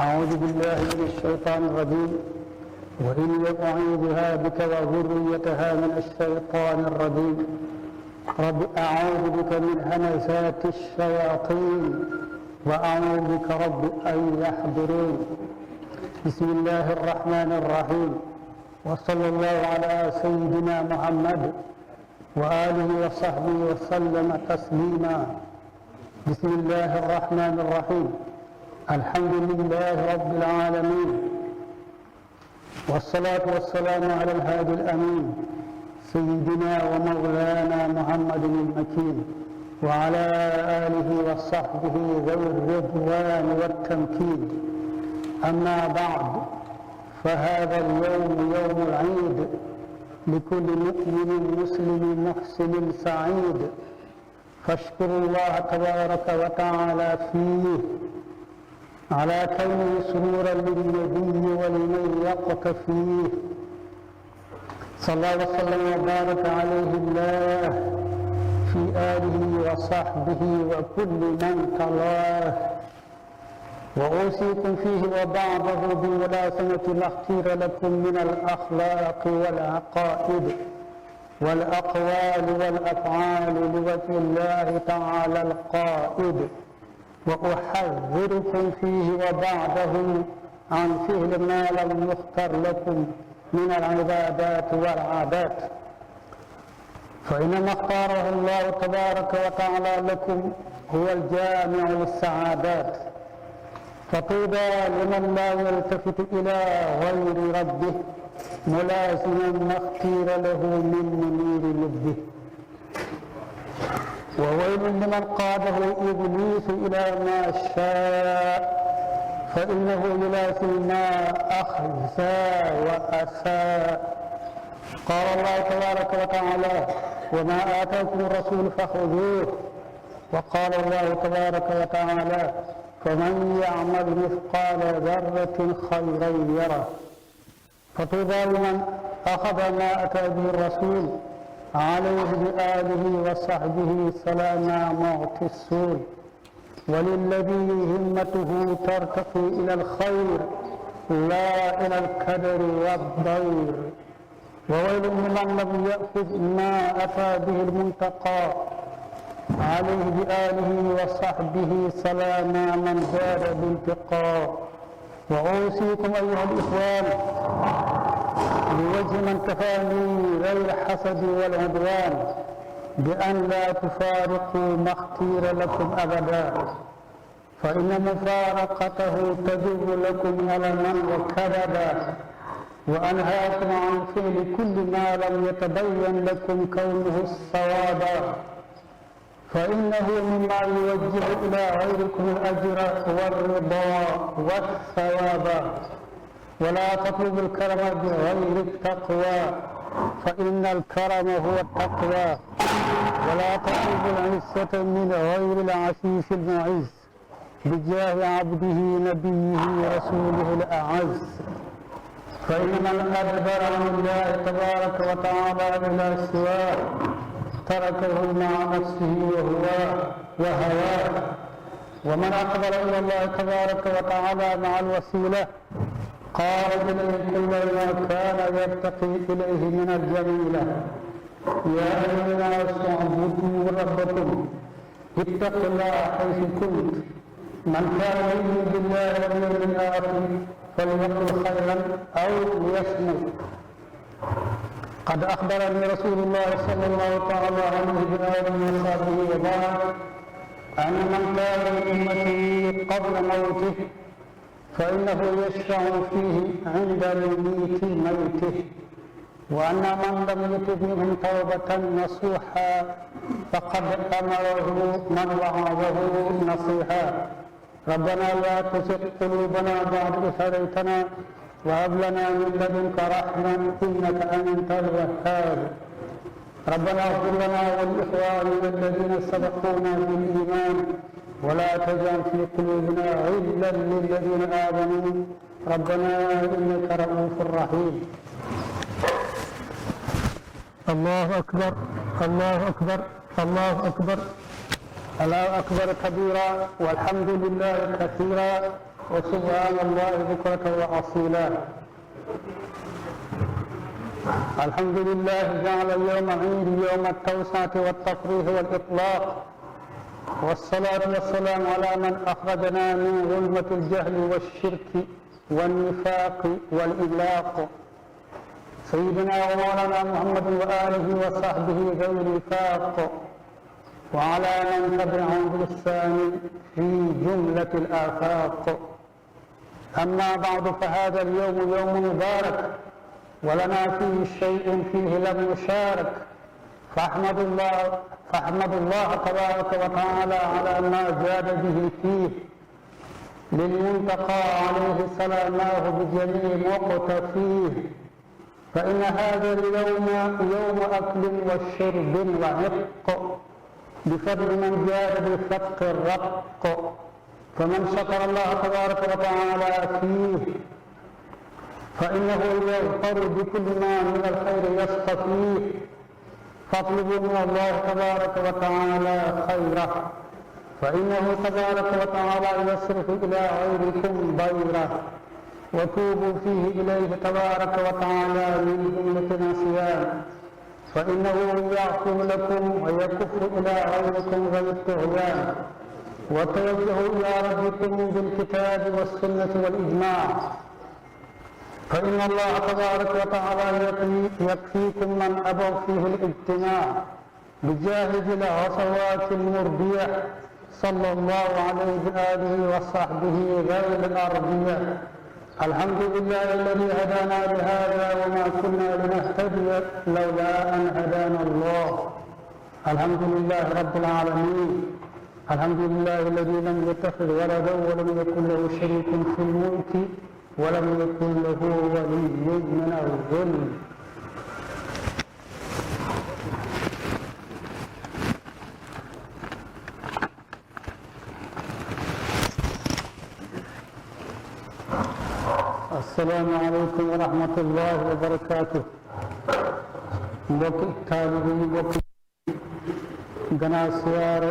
أعوذ بالله من الشيطان الرجيم وإني أعيذها بك وذريتها من الشيطان الرجيم رب أعوذ بك من همزات الشياطين وأعوذ بك رب أن يحضرون. بسم الله الرحمن الرحيم، وصلى الله على سيدنا محمد وآله وصحبه وسلم تسليما. بسم الله الرحمن الرحيم، الحمد لله رب العالمين، والصلاة والسلام على الهادي الأمين سيدنا ومولانا محمد المكين وعلى آله وصحبه ذوي الرضوان والتمكين. أما بعد، فهذا اليوم يوم العيد لكل مؤمن مسلم محسن سعيد، فاشكروا الله تبارك وتعالى فيه على كونه سرورا للنبي ولمن يقتفيه. صلى الله وسلم وبارك عليه الله في آله وصحبه وكل من تلاه. وأوصيكم فيه وبعضه بملازمة ما اختير لكم من الأخلاق والعقائد والأقوال والأفعال لوجه الله تعالى القائد. وأحذركم فيه وبعده عن فعل ما لم يختر لكم من العبادات والعادات، فإنما اختاره الله تبارك وتعالى لكم هو الجامع للسعادات. فطوبى لمن لا يلتفت إلى غير ربه ملازما ما اختير له من منير لبه. وويل لمن قاده إبليس إلى ما شاء، فإنه يلازم ما أخزى وأساء. قال الله تبارك وتعالى: وما آتاكم الرسول فخذوه. وقال الله تبارك وتعالى: فمن يعمل مثقال ذرة خيرا يره. فطوبى لمن أخذ ما أتى به الرسول عليه بآله وصحبه سلام معطي السول، وللذي همته ترتقي إلى الخير لا إلى الكدر والضير. وويل لمن لم يأخذ ما أتى به المنتقى عليه بآله وصحبه سلام من زاد بانتقاء. وأوصيكم أيها الإخوان بوجه من كفاني غير الحسد والعدوان بأن لا تفارقوا ما اختير لكم أبدا، فإن مفارقته تجر لكم ألما وكذبا. وأنهاكم عن فعل كل ما لم يتبين لكم كونه الصوابا، فإنه مما يوجه إلى غيركم الأجر والرضا والثواب. ولا تطلبوا الكرم بغير التقوى، فإن الكرم هو التقوى. ولا تطلبوا العزة من غير العفيف المعز بجاه عبده نبيه رسوله الأعز. فإن من أدبر عن الله تبارك وتعالى إلى سواه تركه مع نفسه وهواه. ومن أقبل إلى الله تبارك وتعالى مع الوسيلة قارب إليه كل ما كان يرتقي إليه من الجميلة. يا أيها الناس اعبدوا ربكم اتقوا الله حيث كنت. من كان يؤمن بالله واليوم الآخر فليقل خيرا أو ليصمت. قد أخبرني رسول الله صلى الله تعالى عليه وآله وصحبه وبارك أن من كان من أمته قبل موته فإنه يشفع فيه عند الميت موته، وأن من لم يتب منهم توبة نصوحا فقد أمره من وعظه نصيحا. ربنا لا تزغ قلوبنا بعد إذ هديتنا وهب لنا من لدنك رحمة إنك أنت الوهاب. ربنا اغفر لنا ولإخواننا الذين سبقونا بالإيمان ولا تجعل في قلوبنا غلا للذين آمنوا ربنا إنك رؤوف رحيم. الله أكبر، الله أكبر، الله أكبر، الله أكبر كبيرا، والحمد لله كثيرا، وسبحان الله بكرة وأصيلا. الحمد لله جعل اليوم عيد يوم التوسعة والتفريح والإطلاق، والصلاة والسلام على من أخرجنا من ظلمة الجهل والشرك والنفاق والإغلاق، سيدنا ومولانا محمد وآله وصحبه ذوي الوفاق، وعلى من تبعهم بإحسان في جملة الآفاق. أما بعد، فهذا اليوم يوم مبارك، ولنا فيه شيء فيه لم نشارك، فاحمد الله تبارك وتعالى على ما جاد به فيه للمنتقى عليه سلاماه بجميع مقتفيه. فإن هذا اليوم يوم أكل وشرب وعتق بفضل من جاد بالفتق الرق، فمن شكر الله تبارك وتعالى فيه فإنه يغفر بكل ما من الخير يصطفيه. فاطلبوا من الله تبارك وتعالى خيره، فإنه تبارك وتعالى يصرف إلى غيركم ضيره، وتوبوا فيه إليه تبارك وتعالى من جملة العصيان، فإنه يعفو لكم ويكف إلى غيركم ذوي الطغيان. وتوجهوا إلى ربكم بالكتاب والسنة والإجماع، فإن الله تبارك وتعالى يكفيكم من أبوا فيه الاجتماع بجاهد العصوات المرضية صلى الله عليه بآله وصحبه ذوي الأرضية. الحمد لله الذي هدانا لهذا وما كنا لنهتدي لولا أن هدانا الله. الحمد لله رب العالمين. الحمد لله الذي لم يتخذ ولدا ولم يكن له شريك في الملك ولم يكن له ولي من الذل. السلام عليكم ورحمة الله وبركاته. mbokki taalibe yi, mbokki gannaaw siyaare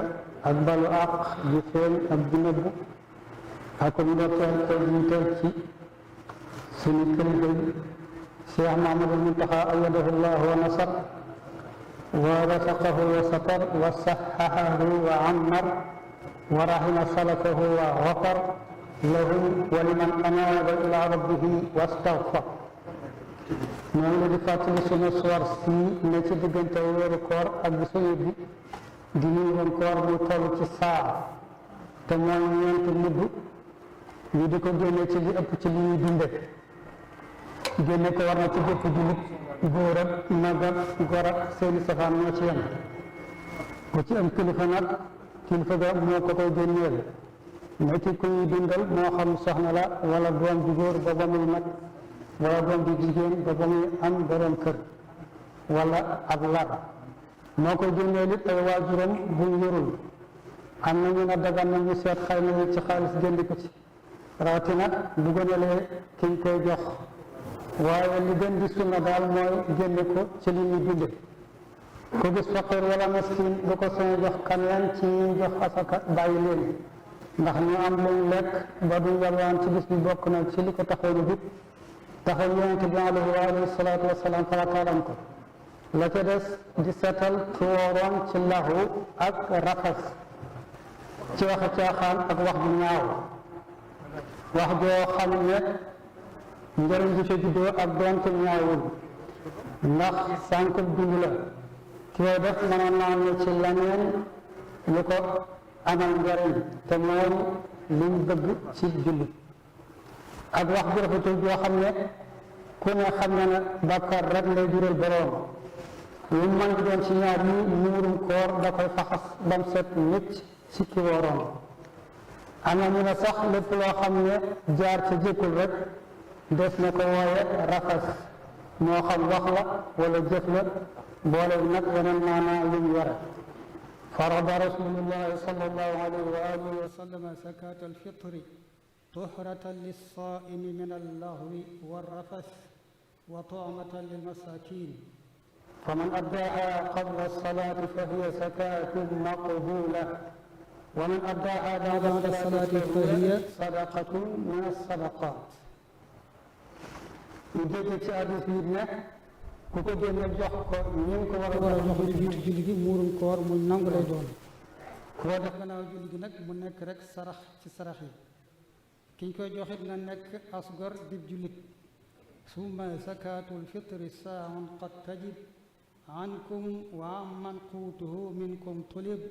ak balu àq ji feeñ ak ji nëbbu ak ndokkeel ko jiital ci sunu kilifa yi Cheikh Mahamadul Muntaxa ayyadahu llahu wa nasar wa rasaqahu wa satar wa saxahahu wa ammar wa rahima salakahu wa xafar lahu wa liman anaaba ila rabbihi wastaghfar. ñoo ngi leen di fàttali sunu soir si ne ci diggante weeru koor ak bi suñu bi di nuyu koor mu toll ci saa te mooy ñeenti mudd ñu di ko génne ci li ëpp ci li ñuy dunde. génne ko war na ci bépp jullit, góor ak mag ak gor ak seeni safaan ñoo ci yem. ku ci am kilifa nag kilifa ga moo ko koy génneel, ne ci ku ñuy dundal moo xam soxna la wala doom ju góor ba ba muy mag wala doom ju jigéen ba ba muy am borom kër wala ab lar. moo koy génneel it ay waajuram bu yorul. am na ñu ne dagan na ñu seet xëy na ci xaalis jënd ko ci, rawatina bu gënalee ki ñu koy jox. waaye li gën di sunna daal mooy génne ko ci li ñuy dunde. ku gis faqir wala miskin bu ko sañ jox kaneen ci ñuy jox asaka bàyyi leen, ndax ñu am luñ lekk ba du yalwaan ci bis bi. bokk na ci li ko taxoon a jub taxaw yonente bi alayhi salaatu wasalaam farataalam ko. la ca des di seetal ci wooroon ci laxu ak rafas, ci wax caaxaan ak wax bu ñaaw, wax joo xam ne njëriñ bi ca juddoo ak doonte ñaawul, ndax sànq dund la. ki koy def mënoon naa ne ci leneen lu ko amal njëriñ te mooy liñ bëgg ci jullit. ak wax bu rafetul joo xam ne ku ne xam na ne bàkkaar rek lay jural boroom. lu mën di doon ci ñaar yi muurum koor da koy faxas bam set nit ci ki wooroon. am na ñu ne sax lépp loo xam ne jaar ca jékkul rek des na ko wooye rafas, moo xam wax la wala jëf la, boole nag yeneen maanaa yu ñu yore. farada rasulullahi sallallahu alayhi wa alihi wa sallam zakat alfitri tuhratan lissaimi min allahwi warrafas wa tu'matan lilmasakin, faman addaaha qabla alsalati fahiya zakatun maqbula ومن أداها بعد الصلاة فهي صدقة من الصدقات. ñu jëlee ci hadiis bi ne ku ko génne jox ko ñu ko war a jox lu jiitu julli gi muurum koor mu nangu lay doon. koo def gannaaw julli gi nag mu nekk rek sarax ci sarax yi ki ñu koy joxit na nekk asgor dib jullit. summa zakatul fitri saa'un qad tajib ankum wa amman quutuhu minkum tulib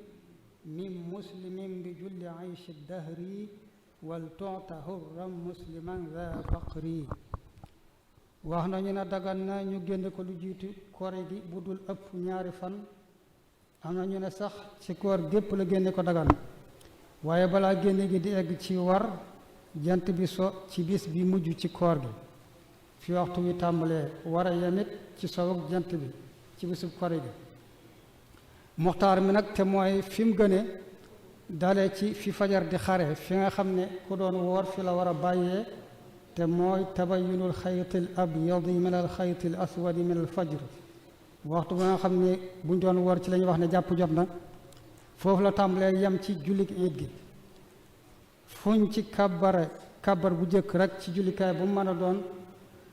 min muslimin bi julli ayshi dahri wal tu'ta hurran musliman za faqri. wax nañu ne dagan na ñu génne ko lu jiitu koor gi bu dul ëpp ñaari fan. am na ñu ne sax ci koor gépp la génne ko dagan waaye balaa génne gi di egg ci war jant bi so ci bis bi mujj ci koor gi fi waxtu wi tàmbalee war a yemit ci sowug jant bi ci bisub koor gi. muxtaar mi nag te mooy fi mu gëne dalee ci fi fajar di xare fi nga xam ne ku doon woor fi la war a bàyyee te mooy tabayyunul xaytil abyadi min al xaytil aswadi min al fajr. waxtu ba nga xam ne buñ doon woor ci la ñuy wax ne jàpp jot na foofu la tàmbalee yem ci jullik iid gi. fuñ ci kàbbar bu jëkk rek ci jullikaay bu mu mën a doon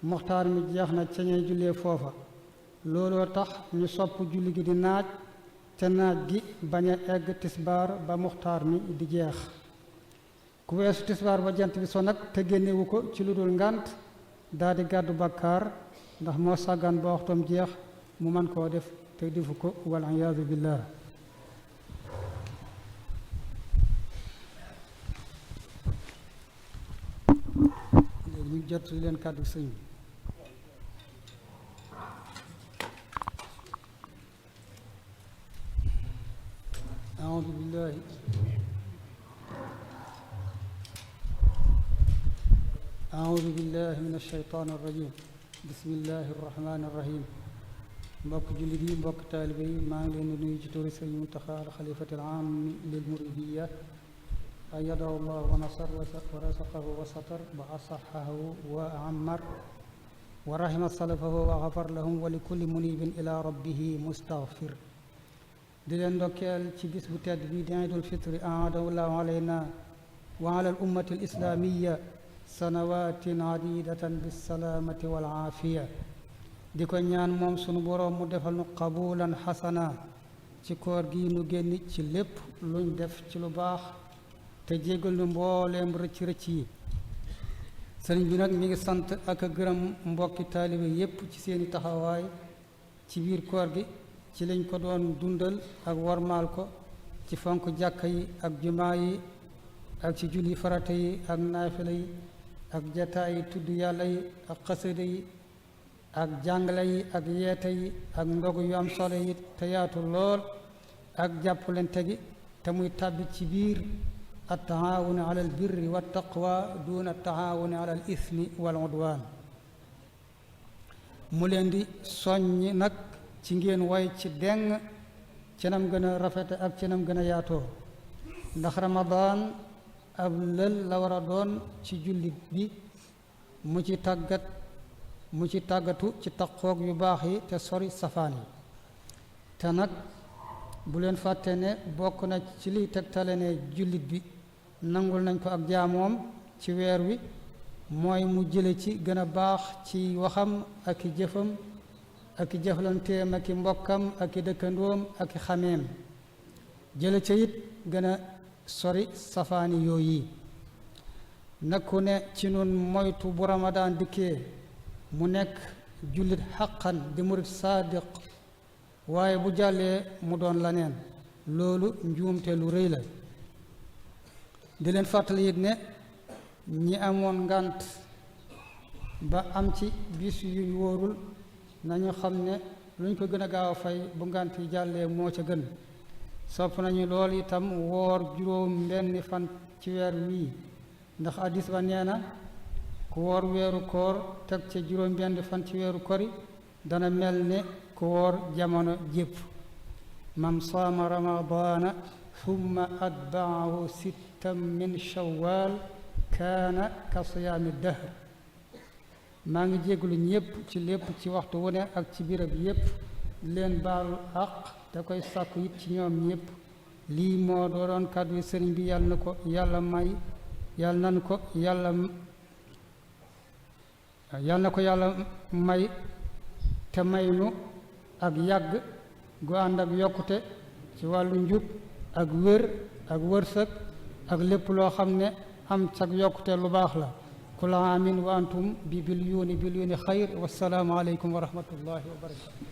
muxtaar mi jeex na ca ñuy jullee foofa. looloo tax ñu sopp julli gi di naaj te naaj gi bañ a egg tisbaar ba muxtaar mi di jeex. ku weesu tisbaar ba jant bi so nag te génnewu ko ci lu dul ngànt daal di gàddu bàkkaar ndax moo sàggan ba waxtoom jeex mu man koo def te defu ko wal iyaadu billah. léegi ñu jot leen kàddu sëñ bi. أعوذ بالله من الشيطان الرجيم بسم الله الرحمن الرحيم. mbokk jullit yi mbokk taalibe yi maa ngi leen di nuyu ci turi Sëriñ Muntaxa xalifati al-aam lil muridiyya ayyadahu llah wa nasar wa razaqahu wa satar wa asaxahu wa ammar wa rahima salafahu wa xafar lahum wa li kulli munibin ila rabbihi mustaghfir. di leen ndokkeel ci bis bu tedd bi di iidul fitri aadahu llahu alayna wa ala al ummati al islamiyya sanawatin adidatan bisalaamati wal aafiya. di ko ñaan moom sunu boroom mu defal nu qabulan xasana ci koor gi nu génn ci lépp luñ def ci lu baax te jégal nu mbooleem rëcc-rëcc yi. sëriñ bi nag mi ngi sant ak a gërëm mbokki taalibe yépp ci seeni taxawaay ci biir koor gi ci lañ ko doon dundal ak wormaal ko ci fonk jàkka yi ak jumaa yi ak ci julli farata yi ak naafila yi ak jataay yi tudd yàlla yi ak xasida yi ak jàngale yi ak yeete yi ak ndogu yu am solo yi te yaatu lool ak jàppalante gi te muy tàbbi ci biir at taawuni ala al birri wa taqwa duna taawuni ala al ismi wal udwan. mu leen di soññ nag ci ngeen way ci deng cenam gën a rafete ak cenam gën a yaatoo ndax Ramadan ab lël la war a doon ci jullit bi mu ci tàggatu ci taqoog yu baax yi te sori safaan yi. te nag bu leen fàtte ne bokk na ci liy tegtale ne jullit bi nangul nañ ko ak jaamoom ci weer wi mooy mu jële ci gën a baax ci waxam ak i jëfam ak i jëflanteem ak i mbokkam ak i dëkkandoom ak i xameem jële ca it gën a sori safaani yooyu. nakku ne ci nun moytu bu Ramadan dikkee mu nekk jullit xaqan di murit saadiq waaye bu jàllee mu doon laneen loolu njuumte lu rëy la. di leen fàttali it ne ñi amoon ngànt ba am ci bis yuñ wóorul nañu xam ne luñ ko gën a gaaw a fay bu ngànt yi jàllee moo ca gën. sopp nañu lool itam woor juróom benni fan ci weer wii ndax hadiis ba nee na ku woor weeru koor teg ca juróom benni fan ci weeru kori dana mel ne ku woor jamono jépp. man saama ramadaana thumma atbaahu sittan min shawwal kaana ka siyaami dahr. maa ngi jégalu ñépp ci lépp ci waxtu wu ne ak ci birab yépp leen baalu àq da koy sàkku it ci ñoom ñépp lii moo doon kàddu yi sëriñ bi yàlla na ko yàlla may yàlla nan ko yàlla na ko yàlla may te may nu ak yàgg gu ànd ak yokkute ci wàllu njub ak wér ak wërsëg ak lépp loo xam ne am cag yokkute lu baax la kula amin wa antum bi bilyuni xayr wassalaamu aleykum wa rahmatullahi wa barakatu